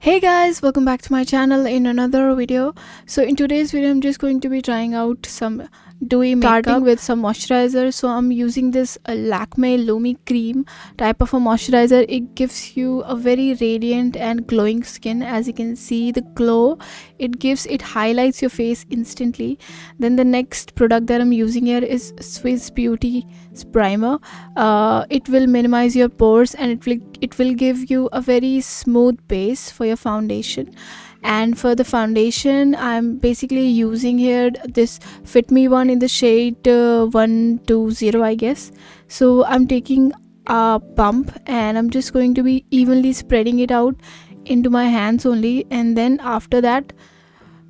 Hey guys, welcome back to my channel in another video. So in today's video I'm just going to be trying out some dewy makeup, starting with some moisturizer. So I'm using this Lakme Lumi cream type of a moisturizer. It gives you a very radiant and glowing skin. As you can see, the glow it highlights your face instantly. Then the next product that I'm using here is Swiss Beauty primer. It will minimize your pores and it will give you a very smooth base for your foundation. And for the foundation, I'm basically using here this Fit Me one in the shade 120, I guess. So I'm taking a pump and I'm just going to be evenly spreading it out into my hands only, and then after that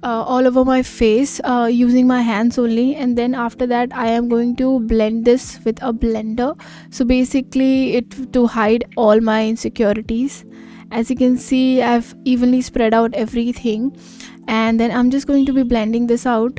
all over my face using my hands only. And then after that I am going to blend this with a blender, so basically it to hide all my insecurities. As you can see, I've evenly spread out everything, and then I'm just going to be blending this out.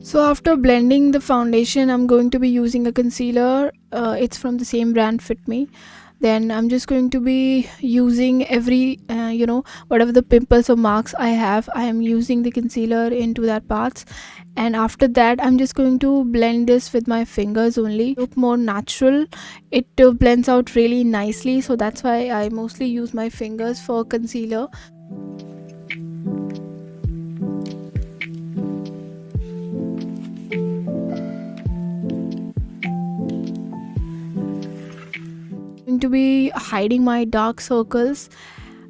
So after blending the foundation, I'm going to be using a concealer. It's from the same brand, Fit Me. Then I'm just going to be using every whatever the pimples or marks I have, I am using the concealer into that parts. And after that I'm just going to blend this with my fingers only. Look more natural, it blends out really nicely, so that's why I mostly use my fingers for concealer. To be hiding my dark circles,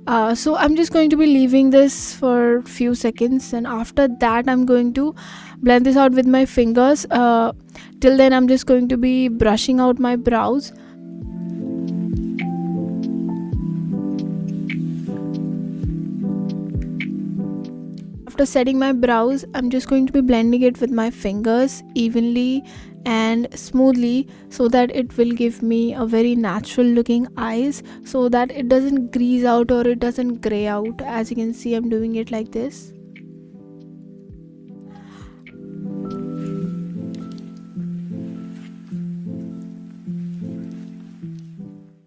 so I'm just going to be leaving this for a few seconds, and after that I'm going to blend this out with my fingers. Till then I'm just going to be brushing out my brows. After setting my brows, I'm just going to be blending it with my fingers evenly and smoothly, so that it will give me a very natural looking eyes, so that it doesn't grease out or it doesn't gray out. As you can see, I'm doing it like this.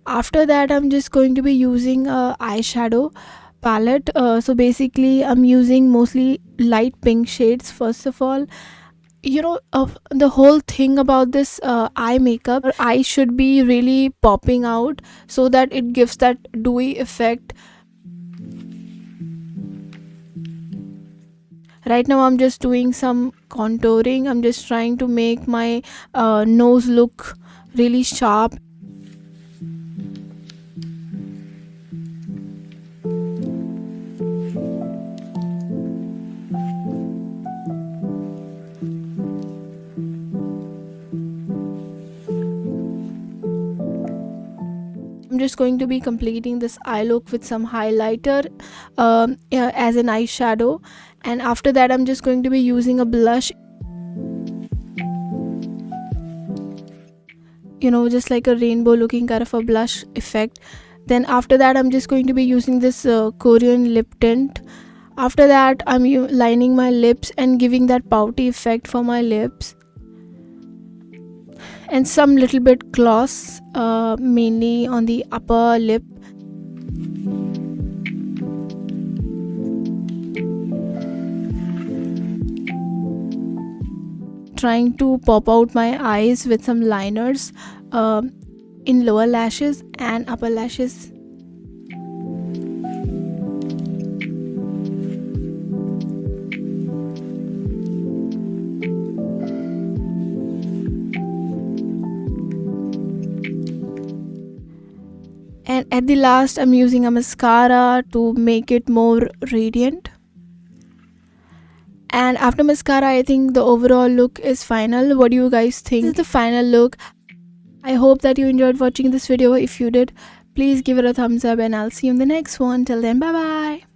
After that I'm just going to be using a eyeshadow palette. So basically I'm using mostly light pink shades. First of all, the whole thing about this eye makeup, your eye should be really popping out so that it gives that dewy effect. Right now I'm just doing some contouring. I'm just trying to make my nose look really sharp. I'm just going to be completing this eye look with some highlighter as an eyeshadow, and after that I'm just going to be using a blush, just like a rainbow looking kind of a blush effect. Then after that I'm just going to be using this Korean lip tint. After that I'm lining my lips and giving that pouty effect for my lips, and some little bit gloss, mainly on the upper lip. Trying to pop out my eyes with some liners in lower lashes and upper lashes. And at the last I'm using a mascara to make it more radiant. And after mascara, I think the overall look is final. What do you guys think? This is the final look. I hope that you enjoyed watching this video. If you did, please give it a thumbs up, and I'll see you in the next one. Till then, bye bye.